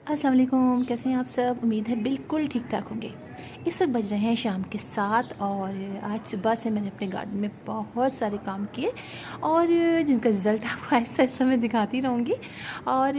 अस्सलाम वालेकुम, कैसे हैं आप सब। उम्मीद है बिल्कुल ठीक ठाक होंगे। इस वक्त बज रहे हैं शाम के 7 और आज सुबह से मैंने अपने गार्डन में बहुत सारे काम किए और जिनका रिज़ल्ट आपको आहिस्ता आहिस्ता मैं दिखाती रहूँगी। और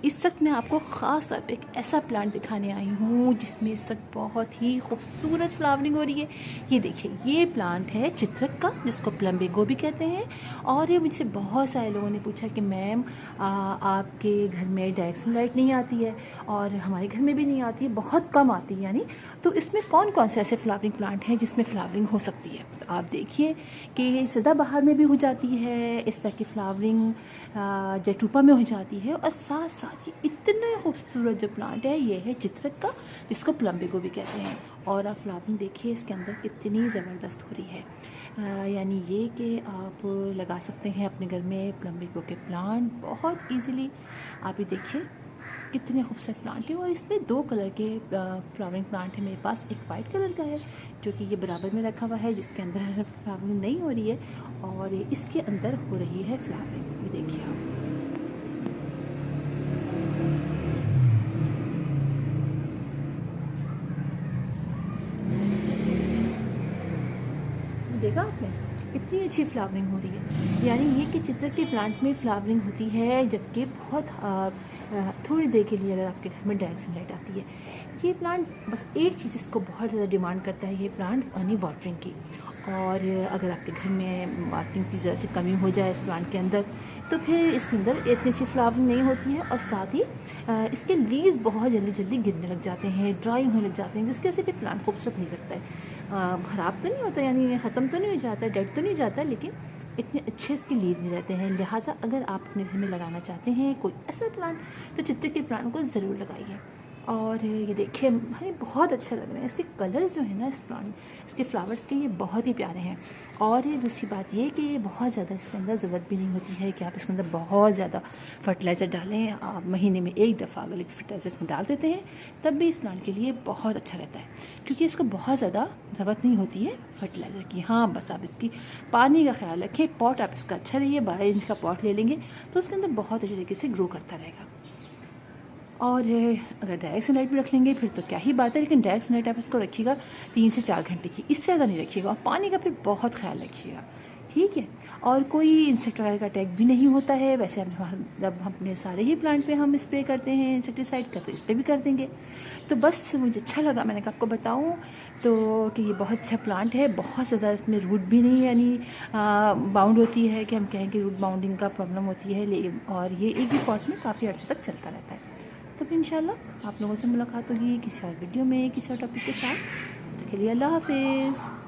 इस वक्त मैं आपको ख़ास तौर पे एक ऐसा प्लांट दिखाने आई हूँ जिसमें इस वक्त बहुत ही खूबसूरत फ्लावरिंग हो रही है। ये देखिए, ये प्लांट है चित्रक का, जिसको प्लम्बेगो भी कहते हैं। और ये मुझसे बहुत सारे लोगों ने पूछा कि मैम आपके घर में डायरेक्ट सनलाइट नहीं आती है और हमारे घर में भी नहीं आती है, बहुत कम आती है यानी, तो इसमें कौन कौन से ऐसे फ्लावरिंग प्लांट हैं जिसमें फ्लावरिंग हो सकती है। तो आप देखिए कि सदाबहार में भी हो जाती है, इस तरह की फ्लावरिंग जैतूपा में हो जाती है। और साथ साथ ही इतना खूबसूरत जो प्लांट है ये है चित्रक का, जिसको प्लम्बेगो भी कहते हैं। और आप फ्लावरिंग देखिए इसके अंदर कितनी ज़बरदस्त हो रही है। यानी ये कि आप लगा सकते हैं अपने घर में प्लम्बेगो के प्लांट बहुत ईजीली। आप ये देखिए कितने खूबसूरत प्लांट है। और इसमें 2 कलर के फ्लावरिंग प्लांट है मेरे पास। एक वाइट कलर का है जो कि ये बराबर में रखा हुआ है, जिसके अंदर फ्लावरिंग नहीं हो रही है, और इसके अंदर हो रही है फ्लावरिंग। ये देखिए आप, देखा आपने कितनी अच्छी फ्लावरिंग हो रही है। यानी ये कि चित्रक के प्लांट में फ्लावरिंग होती है, जबकि बहुत थोड़ी देर के लिए अगर आपके घर में डायरेक्ट सनलाइट आती है। ये प्लांट बस एक चीज़ इसको बहुत ज़्यादा डिमांड करता है, ये प्लांट यानी वाटरिंग की। और अगर आपके घर में वाटरिंग की ज़रा सी कमी हो जाए इस प्लांट के अंदर, तो फिर इसके अंदर इतनी अच्छी फ्लावरिंग नहीं होती है। और साथ ही इसके लीव्स बहुत जल्दी जल्दी गिरने लग जाते हैं, ड्राई होने लग जाते हैं, जिसकी वजह से फिर प्लांट खूबसूरत नहीं लगता है। ख़राब तो नहीं होता, यानी ख़त्म तो नहीं हो जाता, डेड तो नहीं जाता, लेकिन इतने अच्छे इसके लीव्स नहीं रहते हैं। लिहाजा अगर आप अपने घर में लगाना चाहते हैं कोई ऐसा प्लांट, तो चित्ते के प्लांट को ज़रूर लगाइए। और ये देखिए भाई बहुत अच्छा लग रहा है। इसके कलर्स जो है ना इस प्लांट, इसके फ्लावर्स के, ये बहुत ही प्यारे हैं। और ये दूसरी बात ये कि ये बहुत ज़्यादा इसके अंदर ज़रूरत भी नहीं होती है कि आप इसके अंदर बहुत ज़्यादा फर्टिलाइज़र डालें। आप महीने में एक दफ़ा अगर फर्टिलाइज़र इसमें डाल देते हैं तब भी इस प्लांट के लिए बहुत अच्छा रहता है, क्योंकि इसको बहुत ज़्यादा ज़रूरत नहीं होती है फर्टिलाइज़र की। हाँ, बस आप इसकी पानी का ख्याल रखें। पॉट आप इसका अच्छा रहिए, 12 इंच का पॉट ले लेंगे तो उसके अंदर बहुत अच्छे तरीके से ग्रो करता रहेगा। और अगर डायरेक्ट सनलाइट भी रख लेंगे फिर तो क्या ही बात है, लेकिन डायरेक्ट सनलाइट आप इसको रखिएगा 3 से 4 घंटे की, इससे ज़्यादा नहीं रखिएगा। और पानी का फिर बहुत ख्याल रखिएगा, ठीक है। और कोई इंसेक्ट वगैरह का अटैक भी नहीं होता है। वैसे जब हम अपने सारे ही प्लांट पे हम स्प्रे करते हैं इंसेक्टिसाइड का, तो इस पर भी कर देंगे। तो बस मुझे अच्छा लगा, मैंने कहा आपको बताऊँ तो कि ये बहुत अच्छा प्लांट है। बहुत ज़्यादा इसमें रूट भी नहीं यानी बाउंड होती है कि हम कहें कि रूट बाउंडिंग का प्रॉब्लम होती है। और ये एक ही पॉट में काफ़ी अर्से तक चलता रहता है। तो फिर इंशाल्लाह आप लोगों से मुलाकात होगी किसी और वीडियो में किसी और टॉपिक के साथ। तो के लिए अल्लाह हाफिज़।